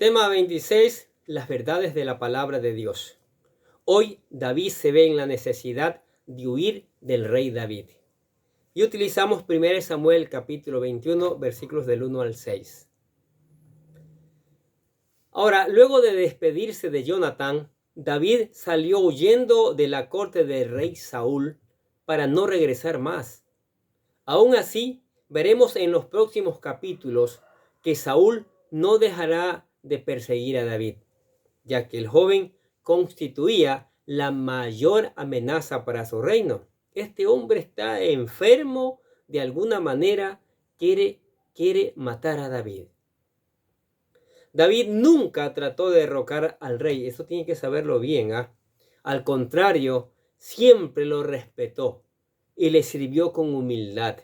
Tema 26. Las verdades de la palabra de Dios. Hoy David se ve en la necesidad de huir del rey David. Y utilizamos 1 Samuel capítulo 21, versículos del 1 al 6. Ahora, luego de despedirse de Jonatán, David salió huyendo de la corte del rey Saúl para no regresar más. Aún así, veremos en los próximos capítulos que Saúl no dejará de perseguir a David, ya que el joven constituía la mayor amenaza para su reino. Este hombre está enfermo, de alguna manera quiere matar a David. David nunca trató de derrocar al rey, eso tiene que saberlo bien. Al contrario, siempre lo respetó y le sirvió con humildad.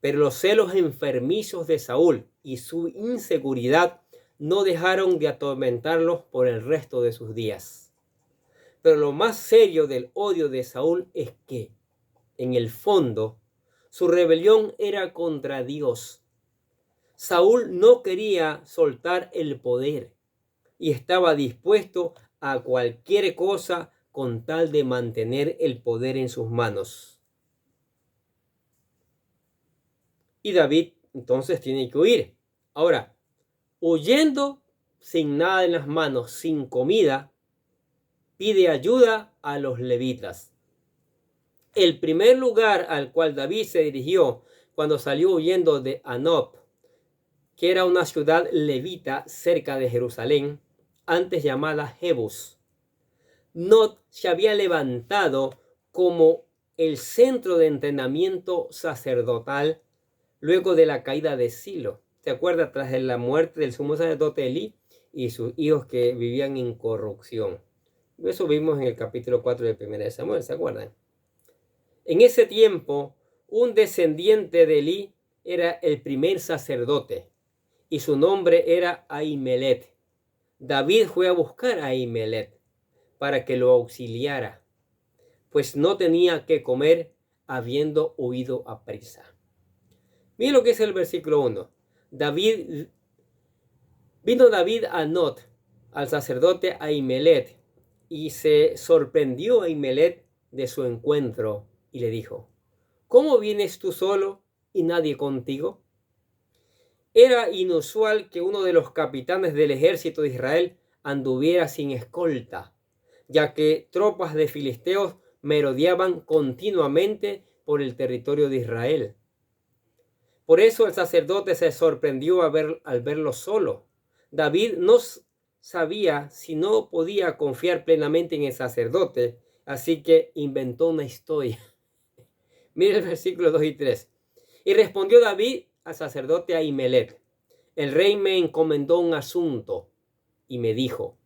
Pero los celos enfermizos de Saúl y su inseguridad no dejaron de atormentarlos por el resto de sus días. Pero lo más serio del odio de Saúl es que, en el fondo, su rebelión era contra Dios. Saúl no quería soltar el poder y estaba dispuesto a cualquier cosa con tal de mantener el poder en sus manos. Y David entonces tiene que huir. Ahora, huyendo sin nada en las manos, sin comida, pide ayuda a los levitas. El primer lugar al cual David se dirigió cuando salió huyendo de Anop, que era una ciudad levita cerca de Jerusalén, antes llamada Jebus. Not se había levantado como el centro de entrenamiento sacerdotal luego de la caída de Silo. ¿Se acuerda? Tras la muerte del sumo sacerdote Elí y sus hijos que vivían en corrupción. Eso vimos en el capítulo 4 de 1 Samuel, ¿se acuerdan? En ese tiempo, un descendiente de Elí era el primer sacerdote y su nombre era Ahimelech. David fue a buscar a Ahimelech para que lo auxiliara, pues no tenía que comer habiendo huido a prisa. Miren lo que es el versículo 1. Vino David a Not, al sacerdote Ahimelech, y se sorprendió Ahimelech de su encuentro y le dijo: ¿Cómo vienes tú solo y nadie contigo? Era inusual que uno de los capitanes del ejército de Israel anduviera sin escolta, ya que tropas de filisteos merodeaban continuamente por el territorio de Israel. Por eso el sacerdote se sorprendió al verlo solo. David no sabía si no podía confiar plenamente en el sacerdote, así que inventó una historia. Mire el versículo 2 y 3. Y respondió David al sacerdote Ahimelech: el rey me encomendó un asunto y me dijo: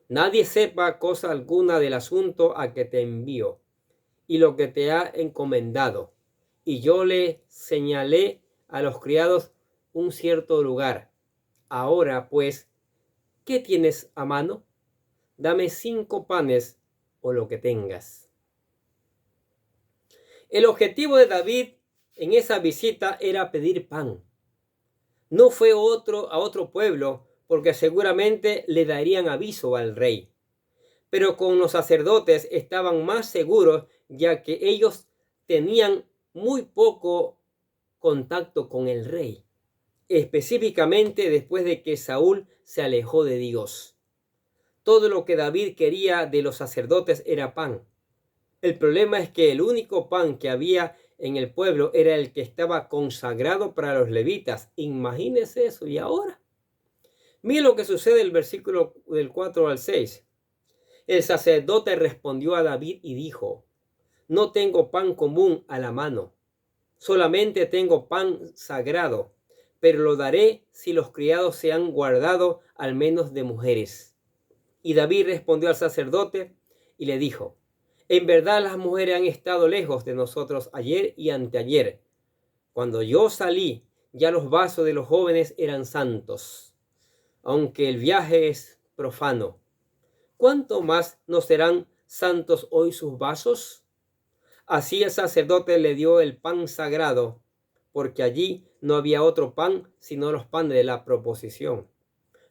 nadie sepa cosa alguna del asunto a que te envío y lo que te ha encomendado. Y yo le señalé a los criados un cierto lugar. Ahora pues, ¿qué tienes a mano? Dame 5 panes o lo que tengas. El objetivo de David en esa visita era pedir pan. No fue a otro pueblo, porque seguramente le darían aviso al rey. Pero con los sacerdotes estaban más seguros, ya que ellos tenían muy poco contacto con el rey, específicamente después de que Saúl se alejó de Dios. Todo lo que David quería de los sacerdotes era pan. El problema es que el único pan que había en el pueblo era el que estaba consagrado para los levitas. Imagínense eso. ¿Y ahora? Miren lo que sucede en el versículo del 4 al 6. El sacerdote respondió a David y dijo: no tengo pan común a la mano, solamente tengo pan sagrado, pero lo daré si los criados se han guardado al menos de mujeres. Y David respondió al sacerdote y le dijo: en verdad las mujeres han estado lejos de nosotros ayer y anteayer. Cuando yo salí, ya los vasos de los jóvenes eran santos, aunque el viaje es profano. ¿Cuánto más no serán santos hoy sus vasos? Así el sacerdote le dio el pan sagrado, porque allí no había otro pan sino los panes de la proposición.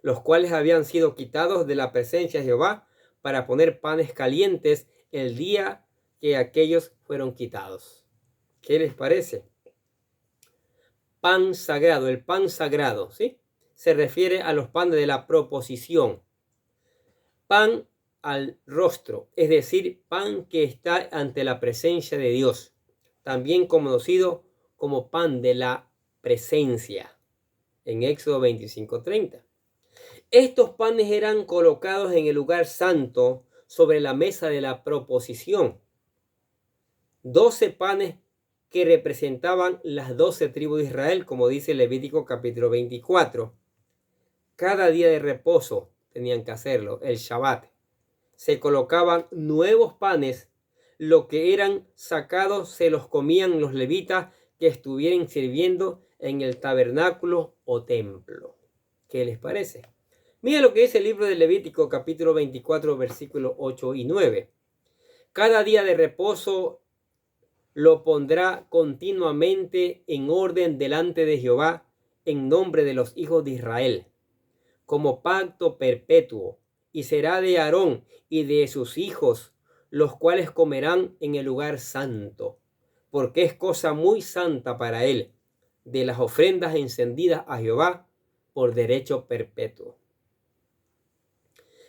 los cuales habían sido quitados de la presencia de Jehová para poner panes calientes el día que aquellos fueron quitados. ¿Qué les parece? Pan sagrado, el pan sagrado, ¿sí? Se refiere a los panes de la proposición. Pan al rostro, es decir, pan que está ante la presencia de Dios, también conocido como pan de la presencia, en Éxodo 25:30. Estos panes eran colocados en el lugar santo sobre la mesa de la proposición. 12 panes que representaban las 12 tribus de Israel, como dice Levítico capítulo 24. Cada día de reposo tenían que hacerlo, el Shabbat. Se colocaban nuevos panes, lo que eran sacados se los comían los levitas que estuvieran sirviendo en el tabernáculo o templo. ¿Qué les parece? Mira lo que dice el libro de Levítico capítulo 24 versículos 8 y 9. Cada día de reposo lo pondrá continuamente en orden delante de Jehová en nombre de los hijos de Israel, como pacto perpetuo, y será de Aarón y de sus hijos, los cuales comerán en el lugar santo, porque es cosa muy santa para él, de las ofrendas encendidas a Jehová por derecho perpetuo.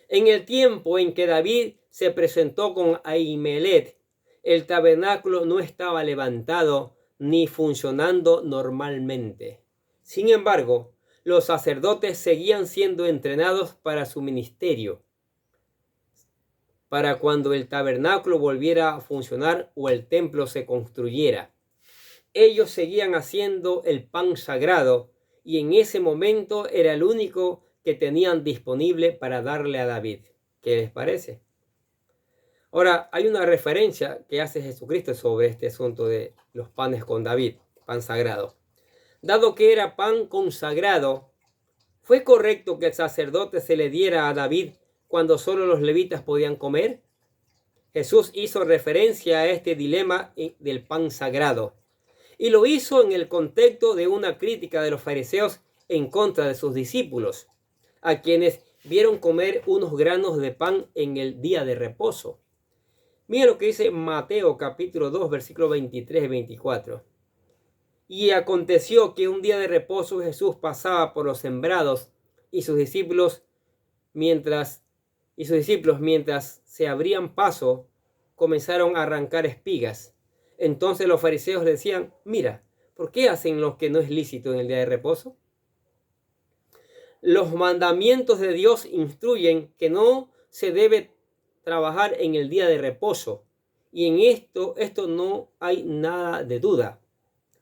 En el tiempo en que David se presentó con Ahimelech, el tabernáculo no estaba levantado ni funcionando normalmente. Sin embargo, los sacerdotes seguían siendo entrenados para su ministerio, para cuando el tabernáculo volviera a funcionar o el templo se construyera. Ellos seguían haciendo el pan sagrado y en ese momento era el único que tenían disponible para darle a David. ¿Qué les parece? Ahora, hay una referencia que hace Jesucristo sobre este asunto de los panes con David, pan sagrado. Dado que era pan consagrado, ¿fue correcto que el sacerdote se le diera a David cuando solo los levitas podían comer? Jesús hizo referencia a este dilema del pan sagrado y lo hizo en el contexto de una crítica de los fariseos en contra de sus discípulos, a quienes vieron comer unos granos de pan en el día de reposo. Mira lo que dice Mateo capítulo 2 versículos 23 y 24. Y aconteció que un día de reposo Jesús pasaba por los sembrados y sus discípulos mientras se abrían paso comenzaron a arrancar espigas. Entonces los fariseos decían: mira, ¿por qué hacen lo que no es lícito en el día de reposo? Los mandamientos de Dios instruyen que no se debe trabajar en el día de reposo, y en esto no hay nada de duda.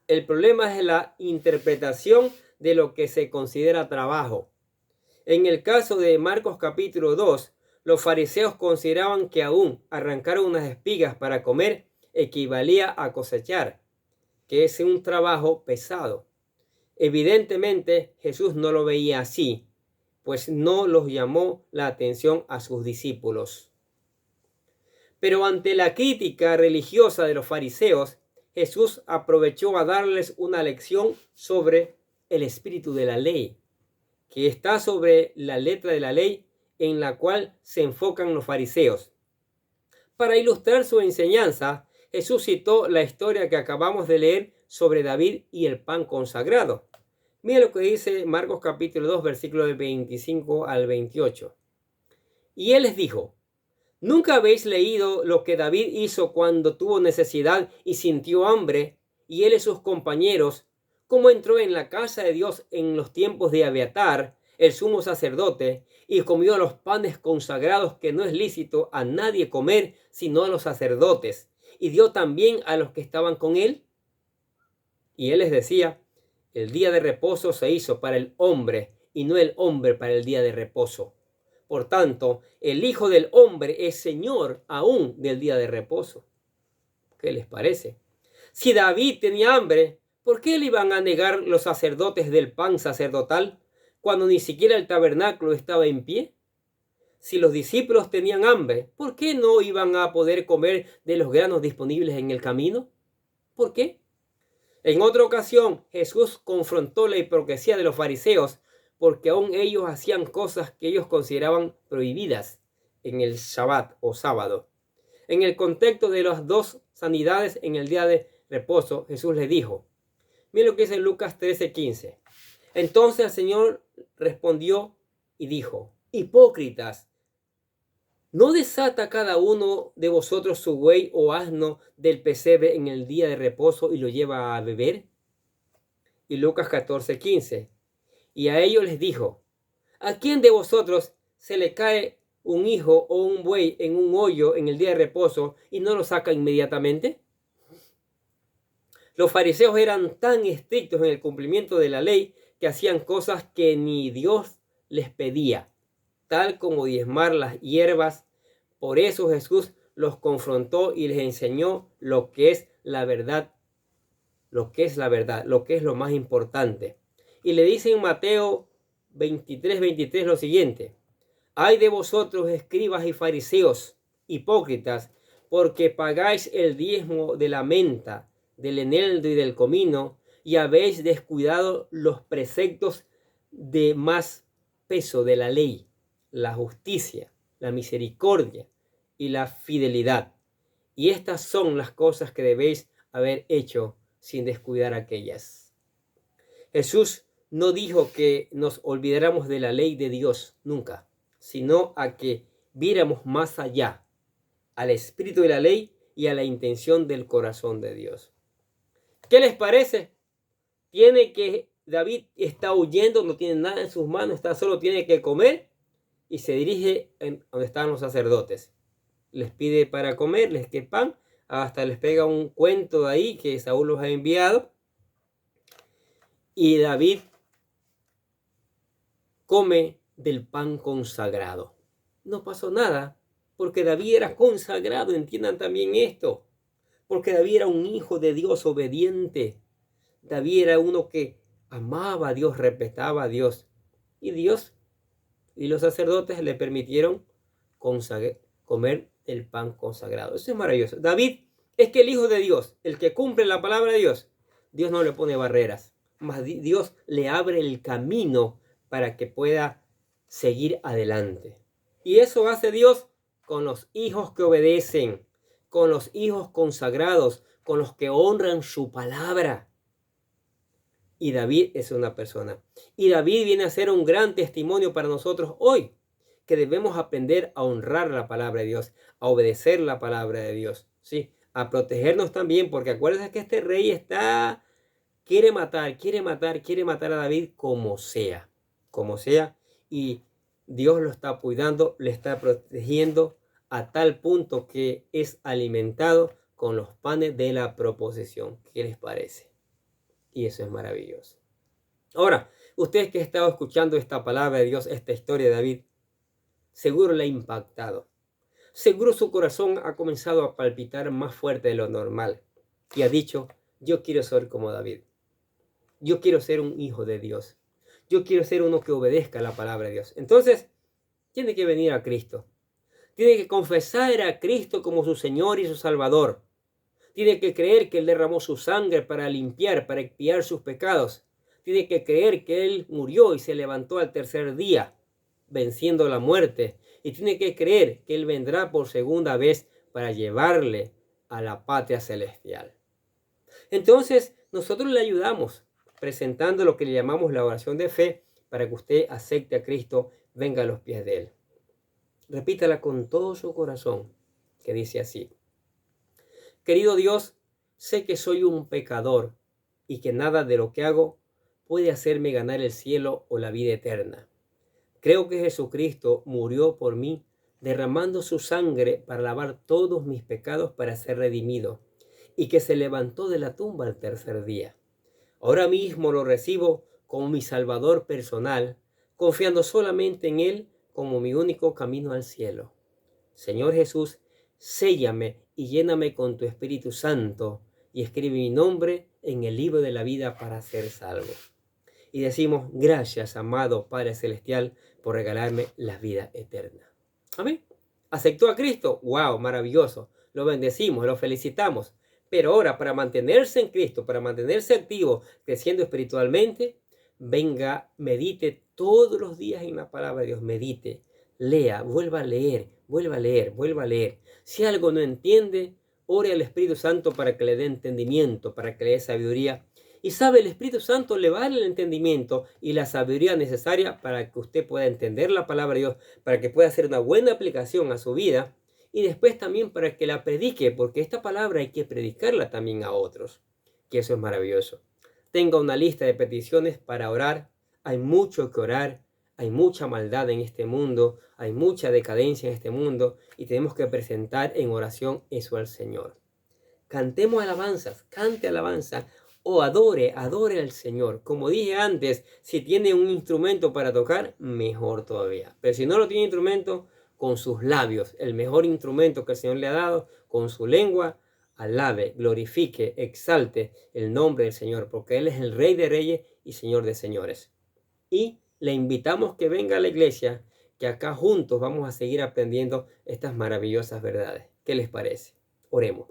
El problema es la interpretación de lo que se considera trabajo. En el caso de Marcos capítulo 2, los fariseos consideraban que aún arrancar unas espigas para comer equivalía a cosechar, que es un trabajo pesado. Evidentemente Jesús no lo veía así, pues no los llamó la atención a sus discípulos. Pero ante la crítica religiosa de los fariseos, Jesús aprovechó a darles una lección sobre el espíritu de la ley, que está sobre la letra de la ley en la cual se enfocan los fariseos. Para ilustrar su enseñanza, Jesús citó la historia que acabamos de leer sobre David y el pan consagrado. Mira lo que dice Marcos capítulo 2, versículos del 25 al 28. Y él les dijo: ¿nunca habéis leído lo que David hizo cuando tuvo necesidad y sintió hambre, y él y sus compañeros, cómo entró en la casa de Dios en los tiempos de Abiatar, el sumo sacerdote, y comió los panes consagrados que no es lícito a nadie comer sino a los sacerdotes, y dio también a los que estaban con él? Y él les decía: el día de reposo se hizo para el hombre, y no el hombre para el día de reposo. Por tanto, el Hijo del Hombre es Señor aún del día de reposo. ¿Qué les parece? Si David tenía hambre, ¿por qué le iban a negar los sacerdotes del pan sacerdotal cuando ni siquiera el tabernáculo estaba en pie? Si los discípulos tenían hambre, ¿por qué no iban a poder comer de los granos disponibles en el camino? ¿Por qué? En otra ocasión, Jesús confrontó la hipocresía de los fariseos porque aún ellos hacían cosas que ellos consideraban prohibidas en el Shabbat o sábado. En el contexto de las dos sanidades en el día de reposo, Jesús les dijo, miren lo que dice Lucas 13:15. Entonces el Señor respondió y dijo, hipócritas, ¿no desata cada uno de vosotros su buey o asno del pesebre en el día de reposo y lo lleva a beber? Y Lucas 14:15. Y a ellos les dijo, ¿a quién de vosotros se le cae un hijo o un buey en un hoyo en el día de reposo y no lo saca inmediatamente? Los fariseos eran tan estrictos en el cumplimiento de la ley que hacían cosas que ni Dios les pedía, tal como diezmar las hierbas. Por eso Jesús los confrontó y les enseñó lo que es la verdad, lo que es lo más importante. Y le dice en Mateo 23:23 lo siguiente, ay de vosotros, escribas y fariseos, hipócritas, porque pagáis el diezmo de la menta, del eneldo y del comino, y habéis descuidado los preceptos de más peso de la ley, la justicia, la misericordia y la fidelidad. Y estas son las cosas que debéis haber hecho sin descuidar aquellas. Jesús no dijo que nos olvidáramos de la ley de Dios nunca, sino a que viéramos más allá, al espíritu de la ley y a la intención del corazón de Dios. ¿Qué les parece? David está huyendo, no tiene nada en sus manos, solo tiene que comer y se dirige a donde estaban los sacerdotes. Les pide para comer, les que pan, hasta les pega un cuento de ahí que Saúl los ha enviado. Y David come del pan consagrado. No pasó nada, porque David era consagrado, entiendan también esto. Porque David era un hijo de Dios obediente. David era uno que amaba a Dios, respetaba a Dios. Y Dios y los sacerdotes le permitieron comer el pan consagrado. Eso es maravilloso. David es que el hijo de Dios, el que cumple la palabra de Dios, Dios no le pone barreras. Más Dios le abre el camino para que pueda seguir adelante. Y eso hace Dios con los hijos que obedecen, con los hijos consagrados, con los que honran su palabra. Y David es una persona. Y David viene a ser un gran testimonio para nosotros hoy, que debemos aprender a honrar la palabra de Dios, a obedecer la palabra de Dios, ¿sí? A protegernos también, porque acuérdense que este rey quiere matar a David como sea, y Dios lo está cuidando, le está protegiendo a tal punto que es alimentado con los panes de la proposición. ¿Qué les parece? Y eso es maravilloso. Ahora, ustedes que han estado escuchando esta palabra de Dios, esta historia de David, seguro le ha impactado. Seguro su corazón ha comenzado a palpitar más fuerte de lo normal y ha dicho, yo quiero ser como David. Yo quiero ser un hijo de Dios. Yo quiero ser uno que obedezca la palabra de Dios. Entonces, tiene que venir a Cristo. Tiene que confesar a Cristo como su Señor y su Salvador. Tiene que creer que Él derramó su sangre para limpiar, para expiar sus pecados. Tiene que creer que Él murió y se levantó al tercer día, venciendo la muerte. Y tiene que creer que Él vendrá por segunda vez para llevarle a la patria celestial. Entonces, nosotros le ayudamos presentando lo que le llamamos la oración de fe para que usted acepte a Cristo, venga a los pies de Él. Repítala con todo su corazón, que dice así. Querido Dios, sé que soy un pecador y que nada de lo que hago puede hacerme ganar el cielo o la vida eterna. Creo que Jesucristo murió por mí, derramando su sangre para lavar todos mis pecados para ser redimido, y que se levantó de la tumba al tercer día. Ahora mismo lo recibo como mi Salvador personal, confiando solamente en Él como mi único camino al cielo. Señor Jesús, séllame y lléname con tu Espíritu Santo y escribe mi nombre en el libro de la vida para ser salvo. Y decimos, gracias, amado Padre Celestial, por regalarme la vida eterna. Amén. ¿Aceptó a Cristo? ¡Wow! Maravilloso. Lo bendecimos, lo felicitamos. Pero ahora, para mantenerse en Cristo, para mantenerse activo, creciendo espiritualmente, venga, medite todos los días en la palabra de Dios, medite, lea, vuelva a leer, vuelva a leer, vuelva a leer. Si algo no entiende, ore al Espíritu Santo para que le dé entendimiento, para que le dé sabiduría. Y sabe, el Espíritu Santo le va a dar el entendimiento y la sabiduría necesaria para que usted pueda entender la palabra de Dios, para que pueda hacer una buena aplicación a su vida y después también para que la predique, porque esta palabra hay que predicarla también a otros, que eso es maravilloso. Tenga una lista de peticiones para orar. Hay mucho que orar, hay mucha maldad en este mundo, hay mucha decadencia en este mundo y tenemos que presentar en oración eso al Señor. Cantemos alabanzas, cante alabanza o adore al Señor. Como dije antes, si tiene un instrumento para tocar, mejor todavía. Pero si no lo tiene instrumento, con sus labios, el mejor instrumento que el Señor le ha dado, con su lengua, alabe, glorifique, exalte el nombre del Señor, porque Él es el Rey de Reyes y Señor de Señores. Y le invitamos que venga a la iglesia, que acá juntos vamos a seguir aprendiendo estas maravillosas verdades. ¿Qué les parece? Oremos.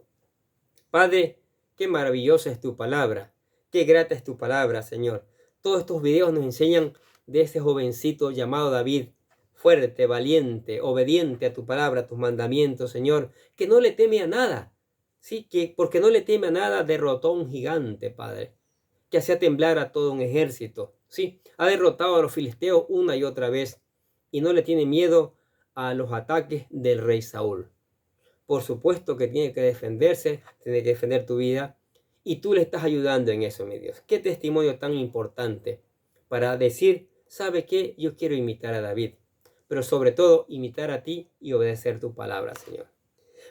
Padre, qué maravillosa es tu palabra, qué grata es tu palabra, Señor. Todos estos videos nos enseñan de ese jovencito llamado David, fuerte, valiente, obediente a tu palabra, a tus mandamientos, Señor, que no le teme a nada. Sí, que porque no le teme a nada derrotó a un gigante, Padre, que hacía temblar a todo un ejército. Sí, ha derrotado a los filisteos una y otra vez y no le tiene miedo a los ataques del rey Saúl. Por supuesto que tiene que defenderse, tiene que defender tu vida y tú le estás ayudando en eso, mi Dios. Qué testimonio tan importante para decir, ¿sabe qué? Yo quiero imitar a David, pero sobre todo imitar a ti y obedecer tu palabra, Señor.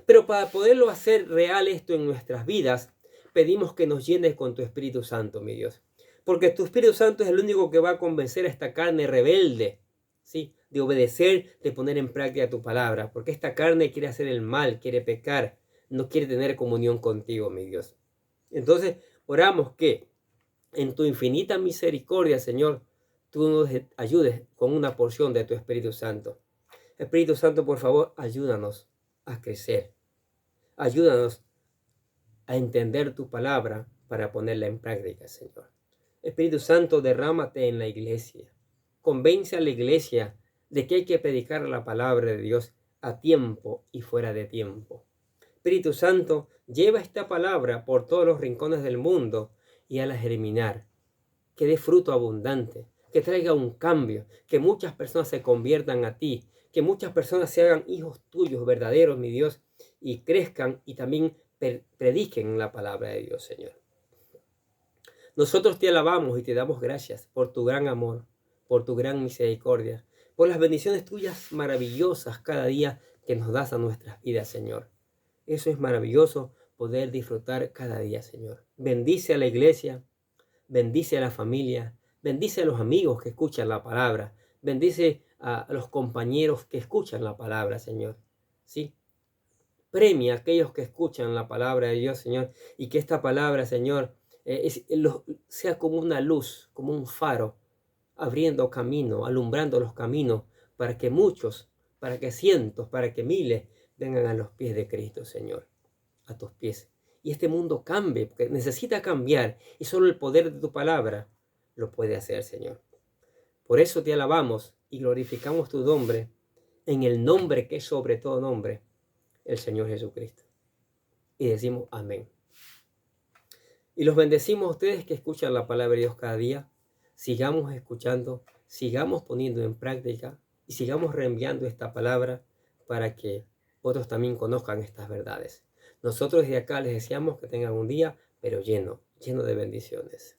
Pero para poderlo hacer real esto en nuestras vidas, pedimos que nos llenes con tu Espíritu Santo, mi Dios. Porque tu Espíritu Santo es el único que va a convencer a esta carne rebelde, ¿sí?, de obedecer, de poner en práctica tu palabra. Porque esta carne quiere hacer el mal, quiere pecar, no quiere tener comunión contigo, mi Dios. Entonces, oramos que en tu infinita misericordia, Señor, tú nos ayudes con una porción de tu Espíritu Santo. Espíritu Santo, por favor, ayúdanos a crecer. Ayúdanos a entender tu palabra para ponerla en práctica, Señor. Espíritu Santo, derrámate en la iglesia. Convence a la iglesia de que hay que predicar la palabra de Dios a tiempo y fuera de tiempo. Espíritu Santo, lleva esta palabra por todos los rincones del mundo y hazla germinar. Que dé fruto abundante, que traiga un cambio, que muchas personas se conviertan a ti, que muchas personas se hagan hijos tuyos verdaderos, mi Dios, y crezcan y también prediquen la palabra de Dios, Señor. Nosotros te alabamos y te damos gracias por tu gran amor, por tu gran misericordia, por las bendiciones tuyas maravillosas cada día que nos das a nuestras vidas, Señor. Eso es maravilloso poder disfrutar cada día, Señor. Bendice a la iglesia, bendice a la familia, bendice a los amigos que escuchan la palabra, bendice a los compañeros que escuchan la palabra, Señor. ¿Sí? Premia a aquellos que escuchan la palabra de Dios, Señor, y que esta palabra, Señor, sea como una luz, como un faro, abriendo camino, alumbrando los caminos, para que muchos, para que cientos, para que miles vengan a los pies de Cristo, Señor, a tus pies. Y este mundo cambie, porque necesita cambiar, y solo el poder de tu palabra lo puede hacer, Señor. Por eso te alabamos y glorificamos tu nombre, en el nombre que es sobre todo nombre, el Señor Jesucristo. Y decimos amén. Y los bendecimos a ustedes que escuchan la palabra de Dios cada día. Sigamos escuchando, sigamos poniendo en práctica y sigamos reenviando esta palabra para que otros también conozcan estas verdades. Nosotros desde acá les deseamos que tengan un día, pero lleno de bendiciones.